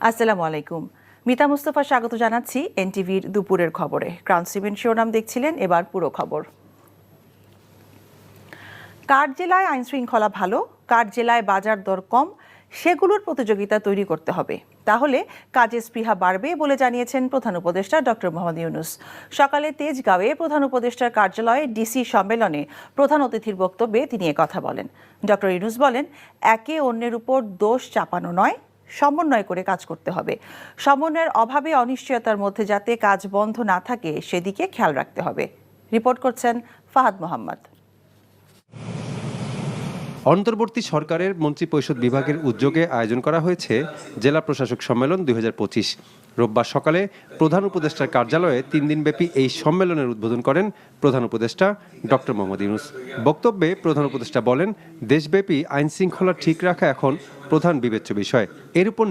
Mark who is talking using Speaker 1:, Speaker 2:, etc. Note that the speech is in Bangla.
Speaker 1: আসসালামু আলাইকুম। মিতা মুস্তফা স্বাগত জানাচ্ছি এনটিভির দুপুরের খবরে। ক্রাউন সিমেন্ট শিরোনাম দেখছিলেন, এবার পুরো খবর। কার জেলায় আইন শৃঙ্খলা ভালো, কার জেলায় বাজার দর কম, সেগুলোর প্রতিযোগিতা তৈরি করতে হবে, তাহলে কাজের স্পৃহা বাড়বে বলে জানিয়েছেন প্রধান উপদেষ্টা ডক্টর মোহাম্মদ ইউনূস। সকালে তেজগাঁওয়ে প্রধান উপদেষ্টার কার্যালয়ে ডিসি সম্মেলনে প্রধান অতিথির বক্তব্যে তিনি কথা বলেন। ডক্টর ইউনূস বলেন, একে অন্যের উপর দোষ চাপানো নয়, সমন্বয় করে কাজ করতে হবে। সমন্বয়ের অভাবে অনিশ্চয়তার মধ্যে যাতে কাজ বন্ধ না থাকে সেদিকে খেয়াল রাখতে হবে। রিপোর্ট করছেন ফাহাদ মোহাম্মদ।
Speaker 2: অন্তর্বর্তী সরকারের মন্ত্রিপরিষদ বিভাগের উদ্যোগে আয়োজন করা হয়েছে জেলা প্রশাসক সম্মেলন 2025। রোববার সকালে প্রধান উপদেষ্টার কার্যালয়ে 3 দিনব্যাপী এই সম্মেলনের উদ্বোধন করেন প্রধান উপদেষ্টা ডক্টর মোহাম্মদ ইউনূস। বক্তব্যে প্রধান উপদেষ্টা বলেন, দেশব্যাপী আইন শৃঙ্খলা ঠিক রাখা এখন প্রধান বিবেচ্য বিষয়। এর উপর